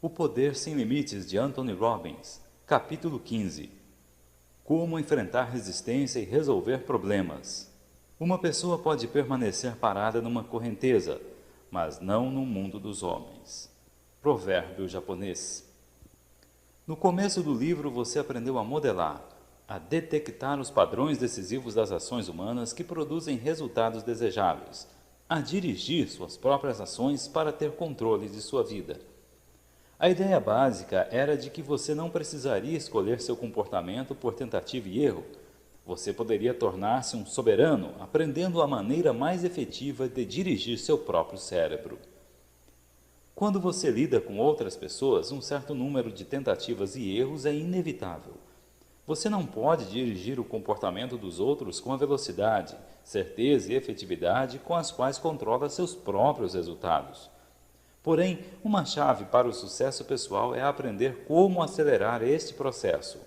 O Poder Sem Limites, de Anthony Robbins, capítulo 15. Como enfrentar resistência e resolver problemas. Uma pessoa pode permanecer parada numa correnteza, mas não no mundo dos homens. Provérbio japonês. No começo do livro você aprendeu a modelar, a detectar os padrões decisivos das ações humanas que produzem resultados desejáveis, a dirigir suas próprias ações para ter controle de sua vida. A ideia básica era de que você não precisaria escolher seu comportamento por tentativa e erro. Você poderia tornar-se um soberano, aprendendo a maneira mais efetiva de dirigir seu próprio cérebro. Quando você lida com outras pessoas, um certo número de tentativas e erros é inevitável. Você não pode dirigir o comportamento dos outros com a velocidade, certeza e efetividade com as quais controla seus próprios resultados. Porém, uma chave para o sucesso pessoal é aprender como acelerar este processo.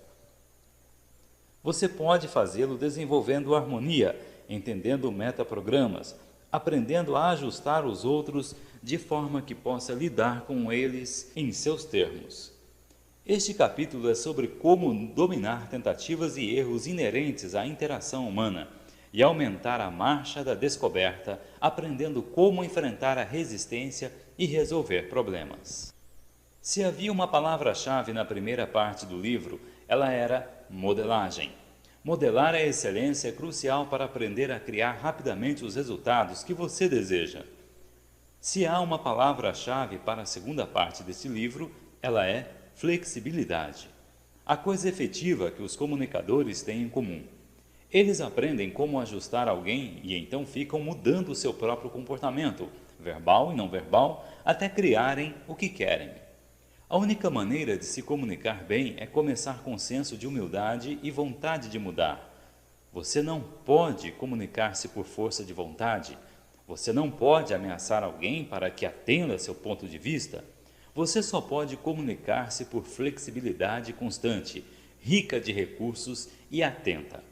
Você pode fazê-lo desenvolvendo harmonia, entendendo metaprogramas, aprendendo a ajustar os outros de forma que possa lidar com eles em seus termos. Este capítulo é sobre como dominar tentativas e erros inerentes à interação humana e aumentar a marcha da descoberta, aprendendo como enfrentar a resistência e resolver problemas. Se havia uma palavra-chave na primeira parte do livro, ela era modelagem. Modelar a excelência é crucial para aprender a criar rapidamente os resultados que você deseja. Se há uma palavra-chave para a segunda parte deste livro, ela é flexibilidade. A coisa efetiva que os comunicadores têm em comum. Eles aprendem como ajustar alguém e então ficam mudando o seu próprio comportamento, verbal e não verbal, até criarem o que querem. A única maneira de se comunicar bem é começar com senso de humildade e vontade de mudar. Você não pode comunicar-se por força de vontade. Você não pode ameaçar alguém para que atenda seu ponto de vista. Você só pode comunicar-se por flexibilidade constante, rica de recursos e atenta.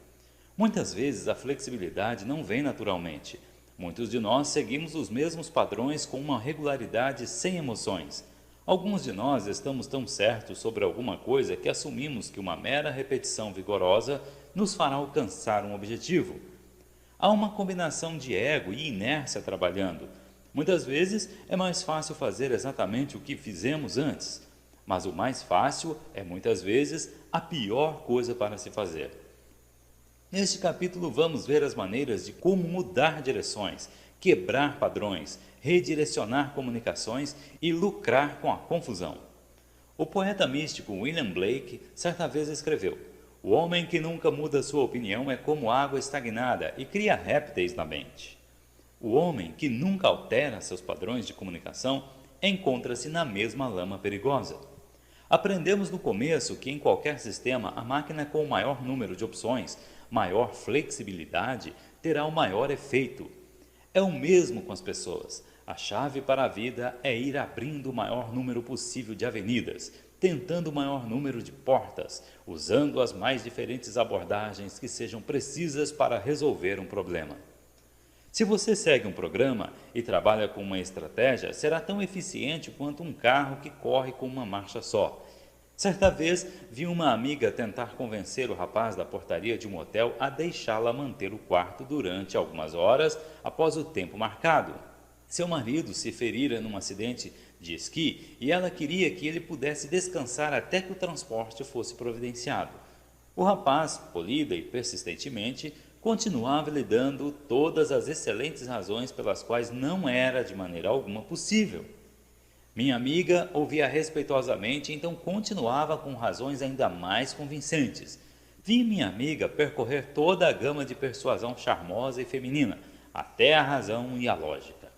Muitas vezes a flexibilidade não vem naturalmente. Muitos de nós seguimos os mesmos padrões com uma regularidade sem emoções. Alguns de nós estamos tão certos sobre alguma coisa que assumimos que uma mera repetição vigorosa nos fará alcançar um objetivo. Há uma combinação de ego e inércia trabalhando. Muitas vezes é mais fácil fazer exatamente o que fizemos antes, mas o mais fácil é muitas vezes a pior coisa para se fazer. Neste capítulo vamos ver as maneiras de como mudar direções, quebrar padrões, redirecionar comunicações e lucrar com a confusão. O poeta místico William Blake certa vez escreveu: "O homem que nunca muda sua opinião é como água estagnada e cria répteis na mente." O homem que nunca altera seus padrões de comunicação encontra-se na mesma lama perigosa. Aprendemos no começo que em qualquer sistema a máquina com o maior número de opções, maior flexibilidade, terá o maior efeito. É o mesmo com as pessoas. A chave para a vida é ir abrindo o maior número possível de avenidas, tentando o maior número de portas, usando as mais diferentes abordagens que sejam precisas para resolver um problema. Se você segue um programa e trabalha com uma estratégia, será tão eficiente quanto um carro que corre com uma marcha só. Certa vez, vi uma amiga tentar convencer o rapaz da portaria de um hotel a deixá-la manter o quarto durante algumas horas após o tempo marcado. Seu marido se ferira num acidente de esqui e ela queria que ele pudesse descansar até que o transporte fosse providenciado. O rapaz, polida e persistentemente, continuava lhe dando todas as excelentes razões pelas quais não era de maneira alguma possível. Minha amiga ouvia respeitosamente e então continuava com razões ainda mais convincentes. Vi minha amiga percorrer toda a gama de persuasão charmosa e feminina, até a razão e a lógica.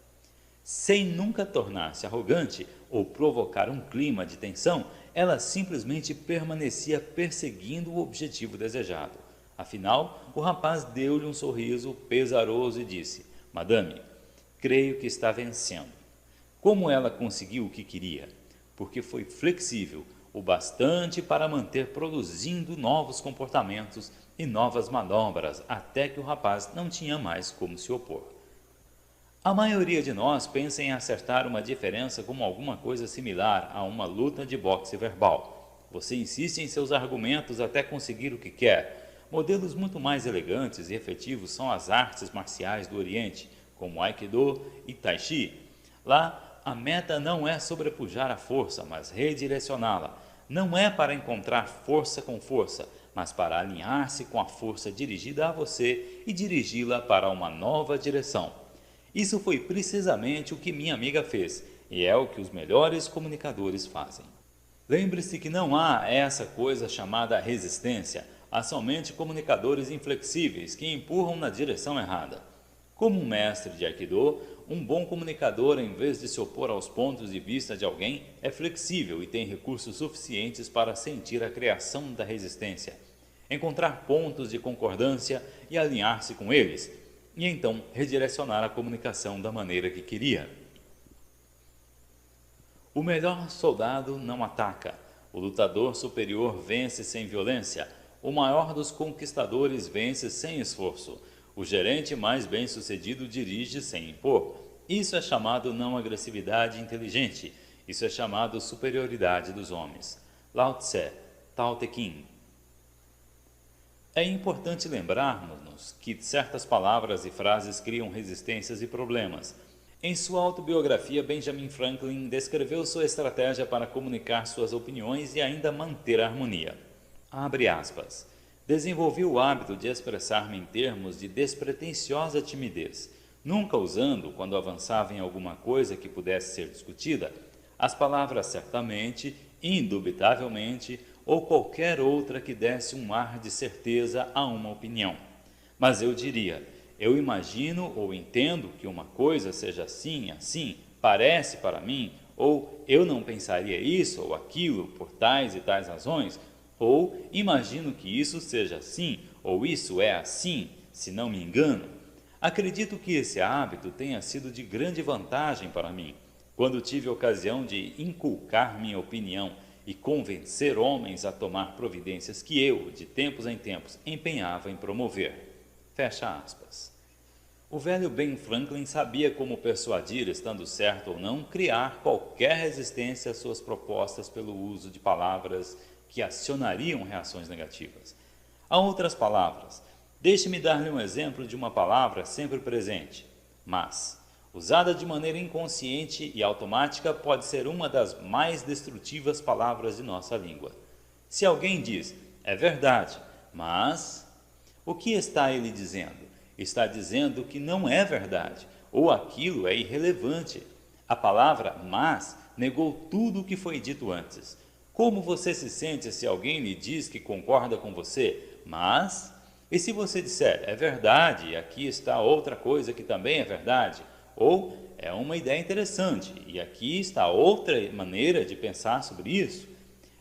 Sem nunca tornar-se arrogante ou provocar um clima de tensão, ela simplesmente permanecia perseguindo o objetivo desejado. Afinal, o rapaz deu-lhe um sorriso pesaroso e disse: "Madame, creio que está vencendo." Como ela conseguiu o que queria? Porque foi flexível o bastante para manter produzindo novos comportamentos e novas manobras até que o rapaz não tinha mais como se opor. A maioria de nós pensa em acertar uma diferença como alguma coisa similar a uma luta de boxe verbal. Você insiste em seus argumentos até conseguir o que quer. Modelos muito mais elegantes e efetivos são as artes marciais do Oriente, como Aikido e Tai Chi. Lá, a meta não é sobrepujar a força, mas redirecioná-la. Não é para encontrar força com força, mas para alinhar-se com a força dirigida a você e dirigi-la para uma nova direção. Isso foi precisamente o que minha amiga fez, e é o que os melhores comunicadores fazem. Lembre-se que não há essa coisa chamada resistência, há somente comunicadores inflexíveis que empurram na direção errada. Como um mestre de Aikido, um bom comunicador, em vez de se opor aos pontos de vista de alguém, é flexível e tem recursos suficientes para sentir a criação da resistência, encontrar pontos de concordância e alinhar-se com eles, e então redirecionar a comunicação da maneira que queria. O melhor soldado não ataca. O lutador superior vence sem violência. O maior dos conquistadores vence sem esforço. O gerente mais bem-sucedido dirige sem impor. Isso é chamado não agressividade inteligente. Isso é chamado superioridade dos homens. Lao Tse, Tao Te Ching. É importante lembrarmos-nos que certas palavras e frases criam resistências e problemas. Em sua autobiografia, Benjamin Franklin descreveu sua estratégia para comunicar suas opiniões e ainda manter a harmonia. Abre aspas. Desenvolvi o hábito de expressar-me em termos de despretensiosa timidez, nunca usando, quando avançava em alguma coisa que pudesse ser discutida, as palavras certamente, indubitavelmente ou qualquer outra que desse um ar de certeza a uma opinião. Mas eu diria, eu imagino ou entendo que uma coisa seja assim, assim, parece para mim, ou eu não pensaria isso ou aquilo por tais e tais razões, ou imagino que isso seja assim, ou isso é assim, se não me engano. Acredito que esse hábito tenha sido de grande vantagem para mim, quando tive ocasião de inculcar minha opinião e convencer homens a tomar providências que eu, de tempos em tempos, empenhava em promover. Fecha aspas. O velho Ben Franklin sabia como persuadir, estando certo ou não, criar qualquer resistência às suas propostas pelo uso de palavras que acionariam reações negativas. Há outras palavras. Deixe-me dar-lhe um exemplo de uma palavra sempre presente, mas, usada de maneira inconsciente e automática, pode ser uma das mais destrutivas palavras de nossa língua. Se alguém diz, é verdade, mas... O que está ele dizendo? Está dizendo que não é verdade, ou aquilo é irrelevante. A palavra mas negou tudo o que foi dito antes. Como você se sente se alguém lhe diz que concorda com você, mas... E se você disser, é verdade, e aqui está outra coisa que também é verdade, ou é uma ideia interessante, e aqui está outra maneira de pensar sobre isso.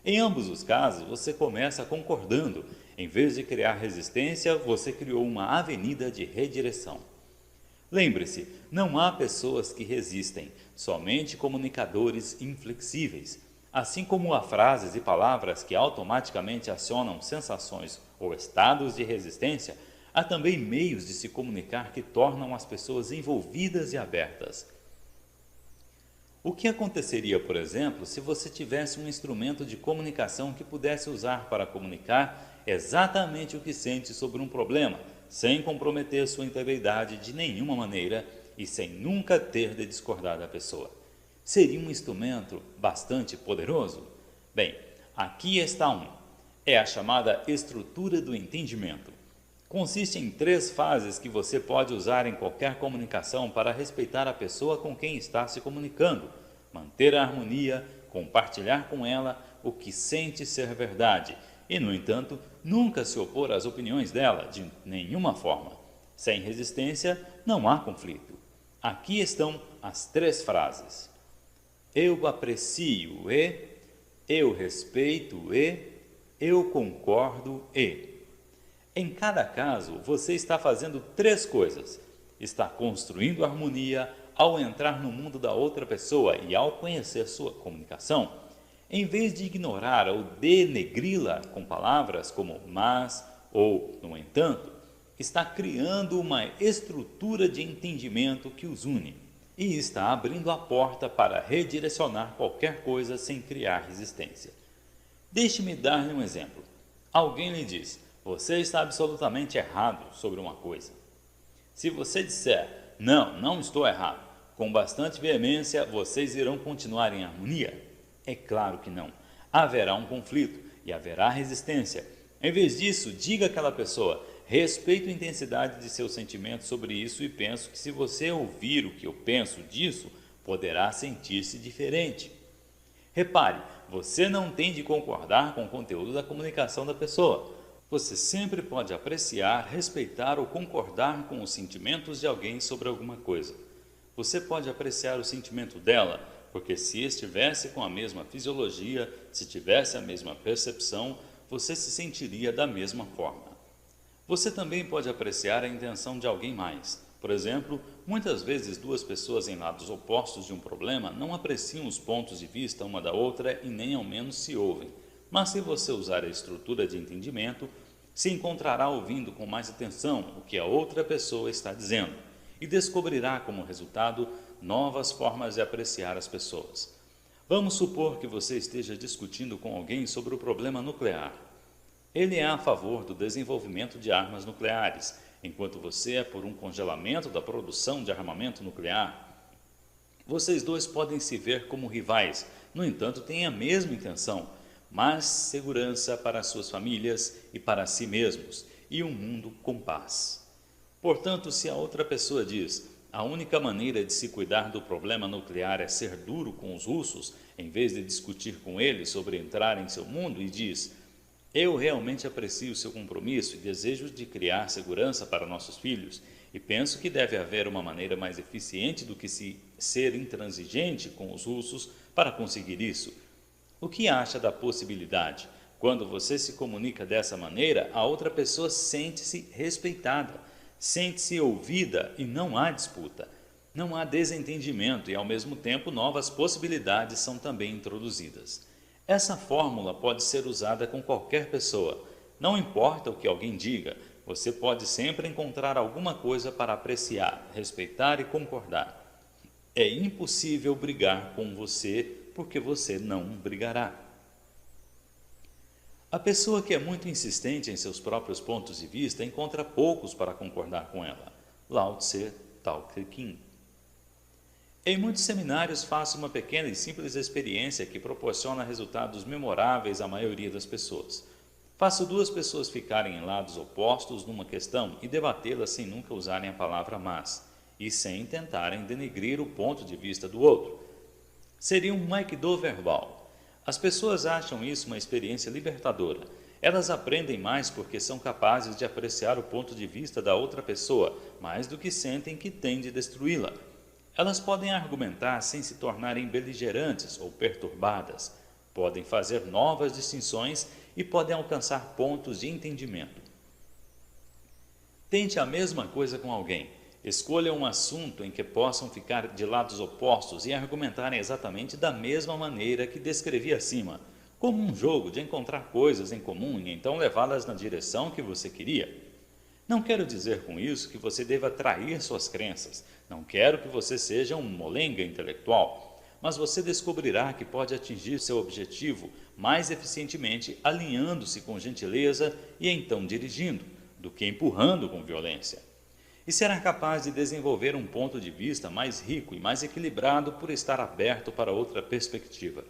Em ambos os casos, você começa concordando. Em vez de criar resistência, você criou uma avenida de redireção. Lembre-se, não há pessoas que resistem, somente comunicadores inflexíveis. Assim como há frases e palavras que automaticamente acionam sensações ou estados de resistência, há também meios de se comunicar que tornam as pessoas envolvidas e abertas. O que aconteceria, por exemplo, se você tivesse um instrumento de comunicação que pudesse usar para comunicar exatamente o que sente sobre um problema, sem comprometer sua integridade de nenhuma maneira e sem nunca ter de discordar da pessoa? Seria um instrumento bastante poderoso? Bem, aqui está um. É a chamada estrutura do entendimento. Consiste em 3 fases que você pode usar em qualquer comunicação para respeitar a pessoa com quem está se comunicando, manter a harmonia, compartilhar com ela o que sente ser verdade e, no entanto, nunca se opor às opiniões dela de nenhuma forma. Sem resistência, não há conflito. Aqui estão as 3 frases. Eu aprecio e, eu respeito e, eu concordo e. Em cada caso, você está fazendo 3 coisas. Está construindo harmonia ao entrar no mundo da outra pessoa e ao conhecer sua comunicação. Em vez de ignorar ou denegri-la com palavras como mas ou no entanto, está criando uma estrutura de entendimento que os une e está abrindo a porta para redirecionar qualquer coisa sem criar resistência. Deixe-me dar-lhe um exemplo. Alguém lhe diz: você está absolutamente errado sobre uma coisa. Se você disser: não, não estou errado, com bastante veemência, vocês irão continuar em harmonia? É claro que não. Haverá um conflito e haverá resistência. Em vez disso, diga àquela pessoa: respeito a intensidade de seus sentimentos sobre isso e penso que se você ouvir o que eu penso disso, poderá sentir-se diferente. Repare, você não tem de concordar com o conteúdo da comunicação da pessoa. Você sempre pode apreciar, respeitar ou concordar com os sentimentos de alguém sobre alguma coisa. Você pode apreciar o sentimento dela, porque se estivesse com a mesma fisiologia, se tivesse a mesma percepção, você se sentiria da mesma forma. Você também pode apreciar a intenção de alguém mais. Por exemplo, muitas vezes duas pessoas em lados opostos de um problema não apreciam os pontos de vista uma da outra e nem ao menos se ouvem. Mas se você usar a estrutura de entendimento, se encontrará ouvindo com mais atenção o que a outra pessoa está dizendo e descobrirá como resultado novas formas de apreciar as pessoas. Vamos supor que você esteja discutindo com alguém sobre o problema nuclear. Ele é a favor do desenvolvimento de armas nucleares, enquanto você é por um congelamento da produção de armamento nuclear. Vocês dois podem se ver como rivais, no entanto, têm a mesma intenção, mas segurança para suas famílias e para si mesmos, e um mundo com paz. Portanto, se a outra pessoa diz: a única maneira de se cuidar do problema nuclear é ser duro com os russos, em vez de discutir com eles sobre entrar em seu mundo, e diz: eu realmente aprecio seu compromisso e desejo de criar segurança para nossos filhos, e penso que deve haver uma maneira mais eficiente do que ser intransigente com os russos para conseguir isso. O que acha da possibilidade? Quando você se comunica dessa maneira, a outra pessoa sente-se respeitada, sente-se ouvida e não há disputa. Não há desentendimento e, ao mesmo tempo, novas possibilidades são também introduzidas. Essa fórmula pode ser usada com qualquer pessoa. Não importa o que alguém diga, você pode sempre encontrar alguma coisa para apreciar, respeitar e concordar. É impossível brigar com você porque você não brigará. A pessoa que é muito insistente em seus próprios pontos de vista encontra poucos para concordar com ela. Lao Tse, Tao Te Ching. Em muitos seminários faço uma pequena e simples experiência que proporciona resultados memoráveis à maioria das pessoas. Faço duas pessoas ficarem em lados opostos numa questão e debatê-la sem nunca usarem a palavra mas, e sem tentarem denegrir o ponto de vista do outro. Seria um Aikido verbal. As pessoas acham isso uma experiência libertadora. Elas aprendem mais porque são capazes de apreciar o ponto de vista da outra pessoa, mais do que sentem que têm de destruí-la. Elas podem argumentar sem se tornarem beligerantes ou perturbadas, podem fazer novas distinções e podem alcançar pontos de entendimento. Tente a mesma coisa com alguém. Escolha um assunto em que possam ficar de lados opostos e argumentarem exatamente da mesma maneira que descrevi acima, como um jogo de encontrar coisas em comum e então levá-las na direção que você queria. Não quero dizer com isso que você deva trair suas crenças, não quero que você seja um molenga intelectual, mas você descobrirá que pode atingir seu objetivo mais eficientemente alinhando-se com gentileza e então dirigindo, do que empurrando com violência. E será capaz de desenvolver um ponto de vista mais rico e mais equilibrado por estar aberto para outra perspectiva.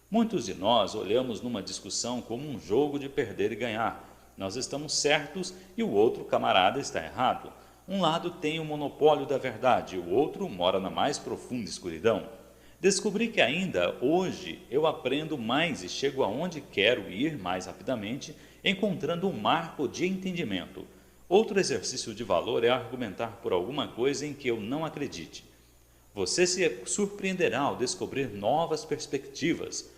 Muitos de nós olhamos numa discussão como um jogo de perder e ganhar. Nós estamos certos e o outro camarada está errado. Um lado tem o monopólio da verdade e o outro mora na mais profunda escuridão. Descobri que ainda hoje eu aprendo mais e chego aonde quero ir mais rapidamente, encontrando um marco de entendimento. Outro exercício de valor é argumentar por alguma coisa em que eu não acredite. Você se surpreenderá ao descobrir novas perspectivas.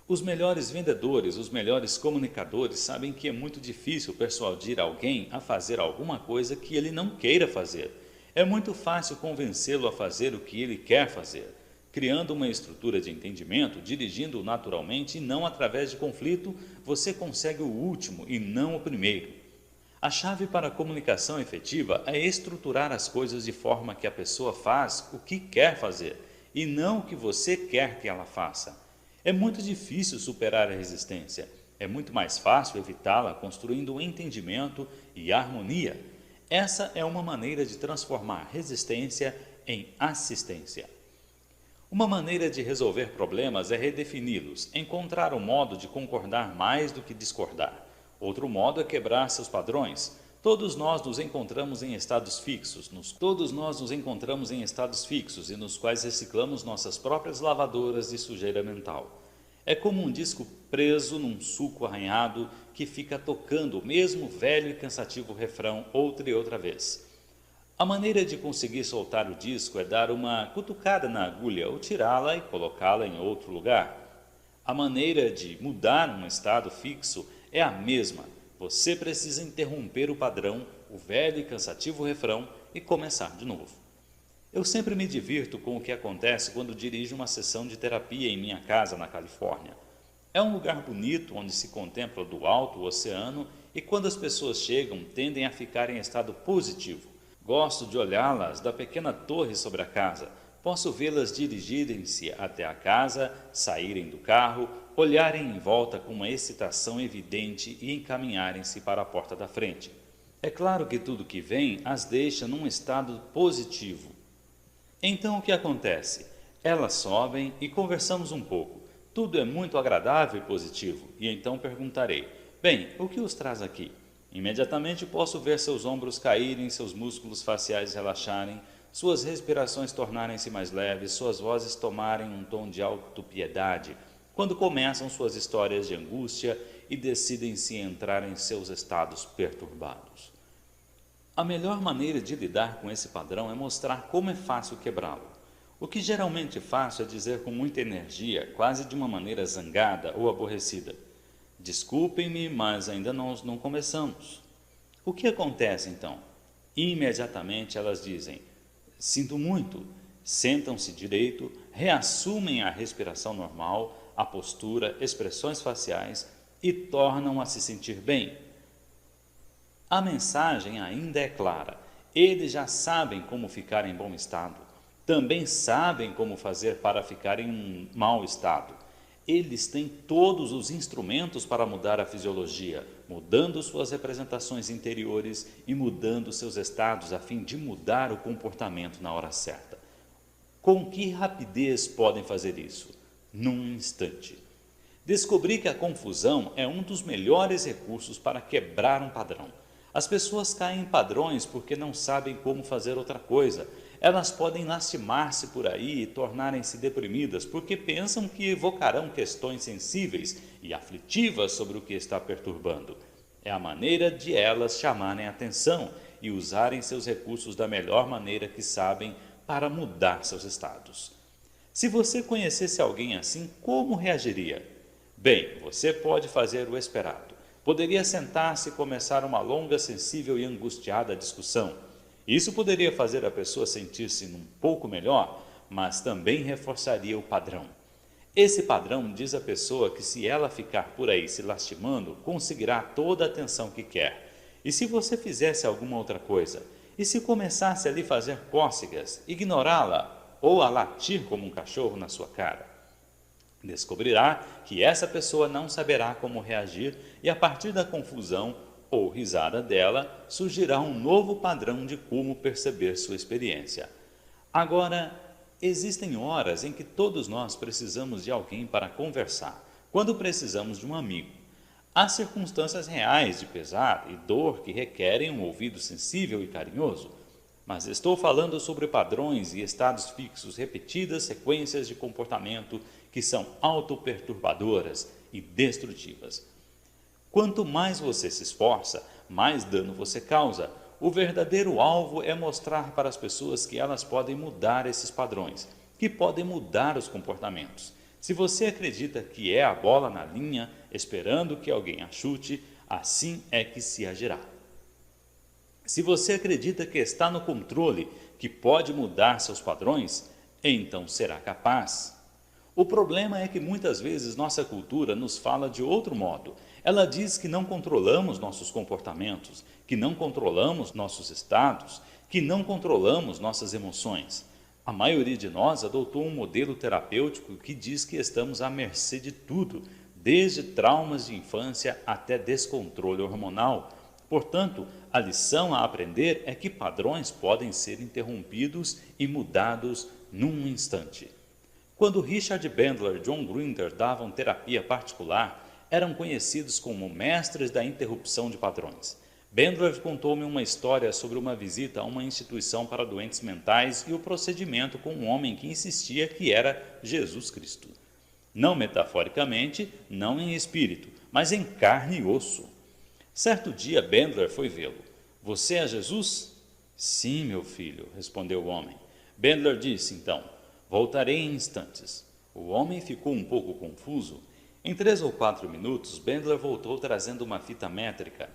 Os melhores vendedores, os melhores comunicadores sabem que é muito difícil persuadir alguém a fazer alguma coisa que ele não queira fazer. É muito fácil convencê-lo a fazer o que ele quer fazer, criando uma estrutura de entendimento, dirigindo-o naturalmente e não através de conflito, você consegue o último e não o primeiro. A chave para a comunicação efetiva é estruturar as coisas de forma que a pessoa faz o que quer fazer e não o que você quer que ela faça. É muito difícil superar a resistência. É muito mais fácil evitá-la construindo um entendimento e harmonia. Essa é uma maneira de transformar resistência em assistência. Uma maneira de resolver problemas é redefini-los, encontrar um modo de concordar mais do que discordar. Outro modo é quebrar seus padrões. Todos nós nos encontramos em estados fixos, e nos quais reciclamos nossas próprias lavadoras de sujeira mental. É como um disco preso num sulco arranhado que fica tocando o mesmo velho e cansativo refrão outra e outra vez. A maneira de conseguir soltar o disco é dar uma cutucada na agulha ou tirá-la e colocá-la em outro lugar. A maneira de mudar um estado fixo é a mesma. Você precisa interromper o padrão, o velho e cansativo refrão e começar de novo. Eu sempre me divirto com o que acontece quando dirijo uma sessão de terapia em minha casa na Califórnia. É um lugar bonito onde se contempla do alto o oceano e quando as pessoas chegam tendem a ficar em estado positivo. Gosto de olhá-las da pequena torre sobre a casa. Posso vê-las dirigirem-se até a casa, saírem do carro, olharem em volta com uma excitação evidente e encaminharem-se para a porta da frente. É claro que tudo que vem as deixa num estado positivo. Então o que acontece? Elas sobem e conversamos um pouco. Tudo é muito agradável e positivo. E então perguntarei: bem, o que os traz aqui? Imediatamente posso ver seus ombros caírem, seus músculos faciais relaxarem, suas respirações tornarem-se mais leves, suas vozes tomarem um tom de autopiedade, quando começam suas histórias de angústia e decidem-se entrar em seus estados perturbados. A melhor maneira de lidar com esse padrão é mostrar como é fácil quebrá-lo. O que geralmente faço é dizer com muita energia, quase de uma maneira zangada ou aborrecida: desculpem-me, mas ainda nós não começamos. O que acontece então? Imediatamente elas dizem: sinto muito. Sentam-se direito, reassumem a respiração normal, a postura, expressões faciais e tornam a se sentir bem. A mensagem ainda é clara. Eles já sabem como ficar em bom estado. Também sabem como fazer para ficar em um mau estado. Eles têm todos os instrumentos para mudar a fisiologia, mudando suas representações interiores e mudando seus estados a fim de mudar o comportamento na hora certa. Com que rapidez podem fazer isso? Num instante. Descobri que a confusão é um dos melhores recursos para quebrar um padrão. As pessoas caem em padrões porque não sabem como fazer outra coisa. Elas podem lastimar-se por aí e tornarem-se deprimidas porque pensam que evocarão questões sensíveis e aflitivas sobre o que está perturbando. É a maneira de elas chamarem a atenção e usarem seus recursos da melhor maneira que sabem para mudar seus estados. Se você conhecesse alguém assim, como reagiria? Bem, você pode fazer o esperado. Poderia sentar-se e começar uma longa, sensível e angustiada discussão. Isso poderia fazer a pessoa sentir-se um pouco melhor, mas também reforçaria o padrão. Esse padrão diz à pessoa que se ela ficar por aí se lastimando, conseguirá toda a atenção que quer. E se você fizesse alguma outra coisa? E se começasse a lhe fazer cócegas, ignorá-la ou a latir como um cachorro na sua cara? Descobrirá que essa pessoa não saberá como reagir e, a partir da confusão ou risada dela, surgirá um novo padrão de como perceber sua experiência. Agora, existem horas em que todos nós precisamos de alguém para conversar, quando precisamos de um amigo. Há circunstâncias reais de pesar e dor que requerem um ouvido sensível e carinhoso, mas estou falando sobre padrões e estados fixos, repetidas sequências de comportamento que são autoperturbadoras e destrutivas. Quanto mais você se esforça, mais dano você causa. O verdadeiro alvo é mostrar para as pessoas que elas podem mudar esses padrões, que podem mudar os comportamentos. Se você acredita que é a bola na linha, esperando que alguém a chute, assim é que se agirá. Se você acredita que está no controle, que pode mudar seus padrões, então será capaz. O problema é que muitas vezes nossa cultura nos fala de outro modo. Ela diz que não controlamos nossos comportamentos, que não controlamos nossos estados, que não controlamos nossas emoções. A maioria de nós adotou um modelo terapêutico que diz que estamos à mercê de tudo, desde traumas de infância até descontrole hormonal. Portanto, a lição a aprender é que padrões podem ser interrompidos e mudados num instante. Quando Richard Bandler e John Grinder davam terapia particular, eram conhecidos como mestres da interrupção de padrões. Bandler contou-me uma história sobre uma visita a uma instituição para doentes mentais e o procedimento com um homem que insistia que era Jesus Cristo. Não metaforicamente, não em espírito, mas em carne e osso. Certo dia, Bandler foi vê-lo. Você é Jesus? Sim, meu filho, respondeu o homem. Bandler disse, então, voltarei em instantes. O homem ficou um pouco confuso. Em 3 ou 4 minutos, Bandler voltou trazendo uma fita métrica.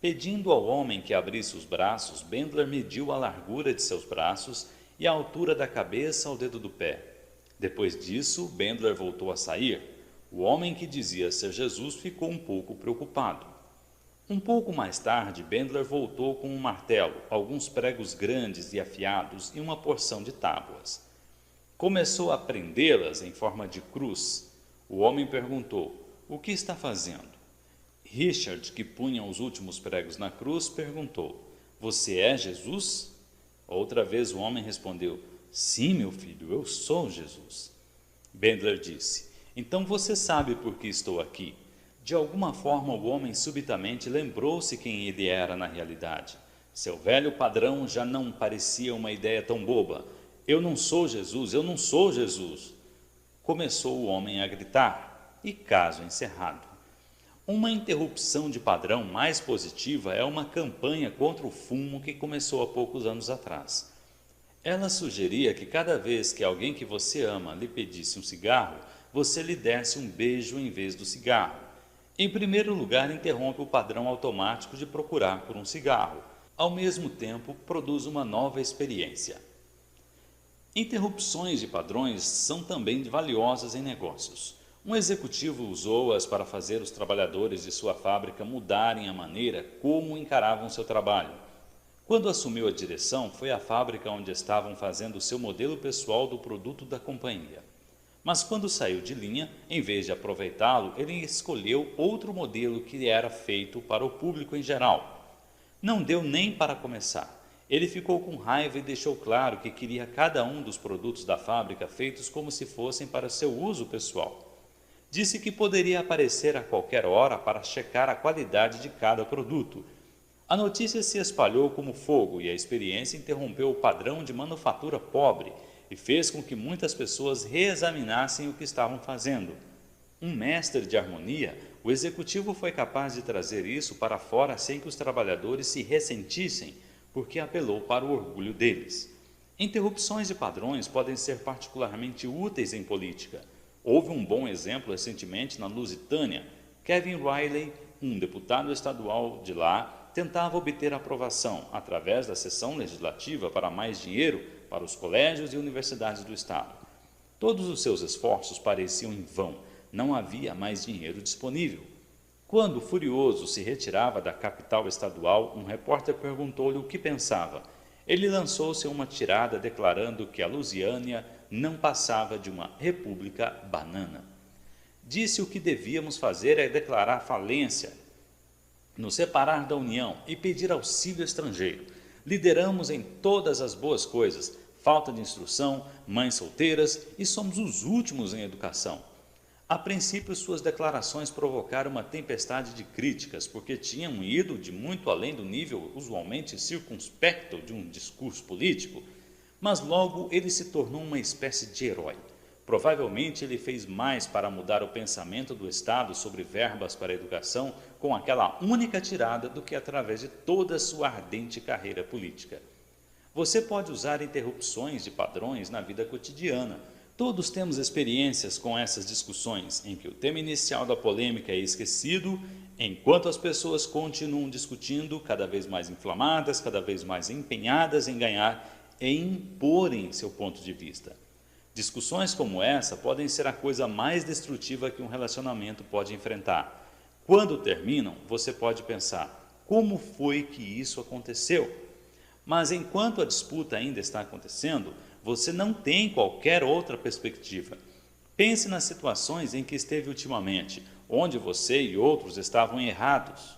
Pedindo ao homem que abrisse os braços, Bandler mediu a largura de seus braços e a altura da cabeça ao dedo do pé. Depois disso, Bandler voltou a sair. O homem que dizia ser Jesus ficou um pouco preocupado. Um pouco mais tarde, Bandler voltou com um martelo, alguns pregos grandes e afiados e uma porção de tábuas. Começou a prendê-las em forma de cruz. O homem perguntou, o que está fazendo? Richard, que punha os últimos pregos na cruz, perguntou, você é Jesus? Outra vez o homem respondeu, sim, meu filho, eu sou Jesus. Bandler disse, então você sabe por que estou aqui. De alguma forma o homem subitamente lembrou-se quem ele era na realidade. Seu velho padrão já não parecia uma ideia tão boba. Eu não sou Jesus, eu não sou Jesus. Começou o homem a gritar, e caso encerrado. Uma interrupção de padrão mais positiva é uma campanha contra o fumo que começou há poucos anos atrás. Ela sugeria que cada vez que alguém que você ama lhe pedisse um cigarro, você lhe desse um beijo em vez do cigarro. Em primeiro lugar, interrompe o padrão automático de procurar por um cigarro. Ao mesmo tempo, produz uma nova experiência. Interrupções de padrões são também valiosas em negócios. Um executivo usou-as para fazer os trabalhadores de sua fábrica mudarem a maneira como encaravam seu trabalho. Quando assumiu a direção, foi à fábrica onde estavam fazendo o seu modelo pessoal do produto da companhia. Mas quando saiu de linha, em vez de aproveitá-lo, ele escolheu outro modelo que era feito para o público em geral. Não deu nem para começar. Ele ficou com raiva e deixou claro que queria cada um dos produtos da fábrica feitos como se fossem para seu uso pessoal. Disse que poderia aparecer a qualquer hora para checar a qualidade de cada produto. A notícia se espalhou como fogo e a experiência interrompeu o padrão de manufatura pobre e fez com que muitas pessoas reexaminassem o que estavam fazendo. Um mestre de harmonia, o executivo foi capaz de trazer isso para fora sem que os trabalhadores se ressentissem, porque apelou para o orgulho deles. Interrupções de padrões podem ser particularmente úteis em política. Houve um bom exemplo recentemente na Lusitânia. Kevin Riley, um deputado estadual de lá, tentava obter aprovação, através da sessão legislativa, para mais dinheiro para os colégios e universidades do estado. Todos os seus esforços pareciam em vão, não havia mais dinheiro disponível. Quando, furioso, se retirava da capital estadual, um repórter perguntou-lhe o que pensava. Ele lançou-se uma tirada declarando que a Lusiânia não passava de uma república banana. Disse o que devíamos fazer é declarar falência, nos separar da União e pedir auxílio estrangeiro. Lideramos em todas as boas coisas, falta de instrução, mães solteiras e somos os últimos em educação. A princípio, suas declarações provocaram uma tempestade de críticas, porque tinham ido de muito além do nível usualmente circunspecto de um discurso político, mas logo ele se tornou uma espécie de herói. Provavelmente ele fez mais para mudar o pensamento do Estado sobre verbas para a educação com aquela única tirada do que através de toda a sua ardente carreira política. Você pode usar interrupções de padrões na vida cotidiana. Todos temos experiências com essas discussões, em que o tema inicial da polêmica é esquecido, enquanto as pessoas continuam discutindo, cada vez mais inflamadas, cada vez mais empenhadas em ganhar e imporem seu ponto de vista. Discussões como essa podem ser a coisa mais destrutiva que um relacionamento pode enfrentar. Quando terminam, você pode pensar: como foi que isso aconteceu? Mas enquanto a disputa ainda está acontecendo, você não tem qualquer outra perspectiva. Pense nas situações em que esteve ultimamente, onde você e outros estavam errados.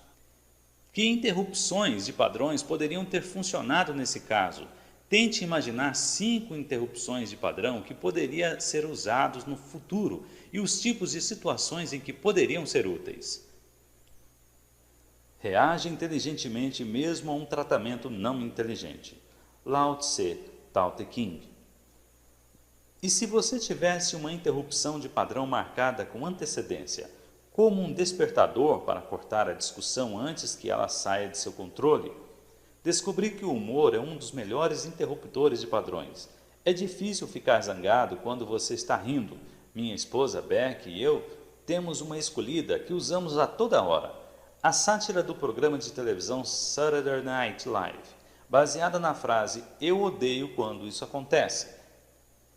Que interrupções de padrões poderiam ter funcionado nesse caso? Tente imaginar 5 interrupções de padrão que poderiam ser usados no futuro e os tipos de situações em que poderiam ser úteis. Reage inteligentemente mesmo a um tratamento não inteligente. Lao Tse, Tao Te Ching. E se você tivesse uma interrupção de padrão marcada com antecedência, como um despertador para cortar a discussão antes que ela saia de seu controle? Descobri que o humor é um dos melhores interruptores de padrões. É difícil ficar zangado quando você está rindo. Minha esposa Beck e eu temos uma escolhida que usamos a toda hora. A sátira do programa de televisão Saturday Night Live, baseada na frase "Eu odeio quando isso acontece".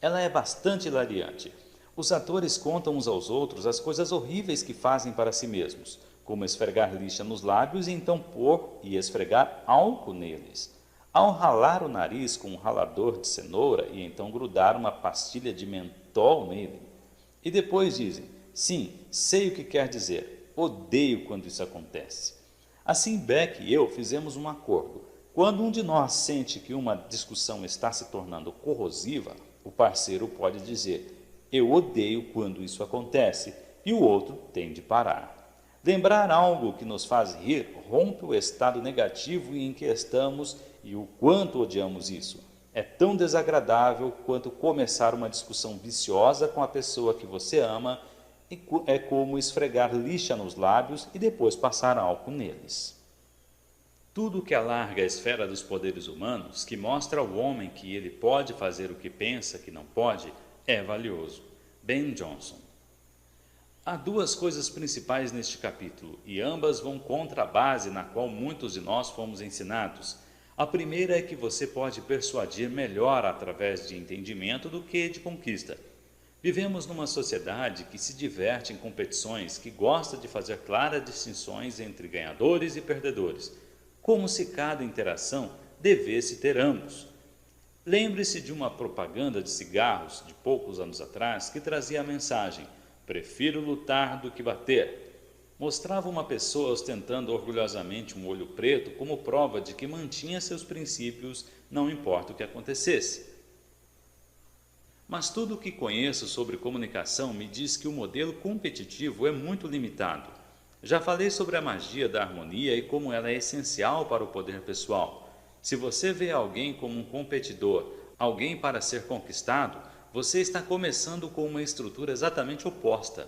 Ela é bastante hilariante. Os atores contam uns aos outros as coisas horríveis que fazem para si mesmos, como esfregar lixa nos lábios e então pôr e esfregar álcool neles. Ao ralar o nariz com um ralador de cenoura e então grudar uma pastilha de mentol nele. E depois dizem: sim, sei o que quer dizer, odeio quando isso acontece. Assim Beck e eu fizemos um acordo. Quando um de nós sente que uma discussão está se tornando corrosiva, o parceiro pode dizer: eu odeio quando isso acontece, e o outro tem de parar. Lembrar algo que nos faz rir rompe o estado negativo em que estamos e o quanto odiamos isso. É tão desagradável quanto começar uma discussão viciosa com a pessoa que você ama, e é como esfregar lixa nos lábios e depois passar álcool neles. Tudo que alarga a esfera dos poderes humanos, que mostra ao homem que ele pode fazer o que pensa que não pode, é valioso. Ben Jonson. Há 2 coisas principais neste capítulo, e ambas vão contra a base na qual muitos de nós fomos ensinados. A primeira é que você pode persuadir melhor através de entendimento do que de conquista. Vivemos numa sociedade que se diverte em competições, que gosta de fazer claras distinções entre ganhadores e perdedores, como se cada interação devesse ter ambos. Lembre-se de uma propaganda de cigarros de poucos anos atrás que trazia a mensagem: prefiro lutar do que bater. Mostrava uma pessoa ostentando orgulhosamente um olho preto como prova de que mantinha seus princípios, não importa o que acontecesse. Mas tudo o que conheço sobre comunicação me diz que o modelo competitivo é muito limitado. Já falei sobre a magia da harmonia e como ela é essencial para o poder pessoal. Se você vê alguém como um competidor, alguém para ser conquistado, você está começando com uma estrutura exatamente oposta.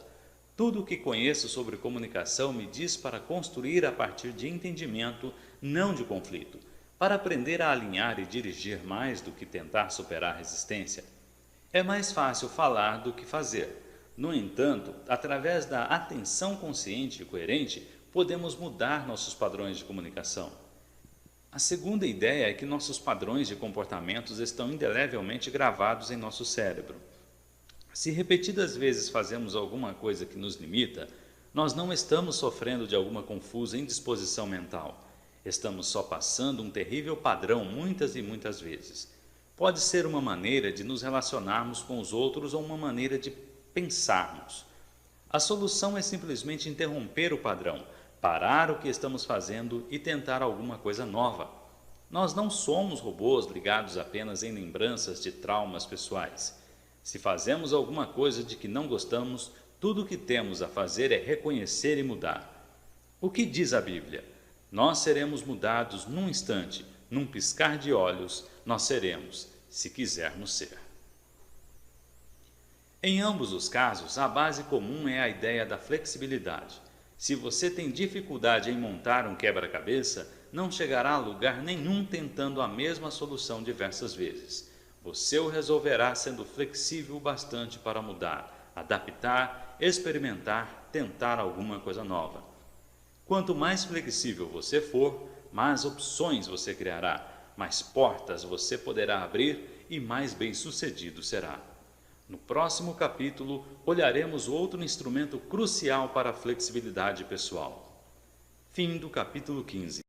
Tudo o que conheço sobre comunicação me diz para construir a partir de entendimento, não de conflito, para aprender a alinhar e dirigir mais do que tentar superar resistência. É mais fácil falar do que fazer. No entanto, através da atenção consciente e coerente, podemos mudar nossos padrões de comunicação. A segunda ideia é que nossos padrões de comportamentos estão indelevelmente gravados em nosso cérebro. Se repetidas vezes fazemos alguma coisa que nos limita, nós não estamos sofrendo de alguma confusa indisposição mental. Estamos só passando um terrível padrão muitas e muitas vezes. Pode ser uma maneira de nos relacionarmos com os outros ou uma maneira de pensarmos. A solução é simplesmente interromper o padrão, parar o que estamos fazendo e tentar alguma coisa nova. Nós não somos robôs ligados apenas em lembranças de traumas pessoais. Se fazemos alguma coisa de que não gostamos, tudo o que temos a fazer é reconhecer e mudar. O que diz a Bíblia? Nós seremos mudados num instante, num piscar de olhos, nós seremos, se quisermos ser. Em ambos os casos, a base comum é a ideia da flexibilidade. Se você tem dificuldade em montar um quebra-cabeça, não chegará a lugar nenhum tentando a mesma solução diversas vezes. Você o resolverá sendo flexível bastante para mudar, adaptar, experimentar, tentar alguma coisa nova. Quanto mais flexível você for, mais opções você criará, mais portas você poderá abrir e mais bem-sucedido será. No próximo capítulo, olharemos outro instrumento crucial para a flexibilidade pessoal. Fim do capítulo 15.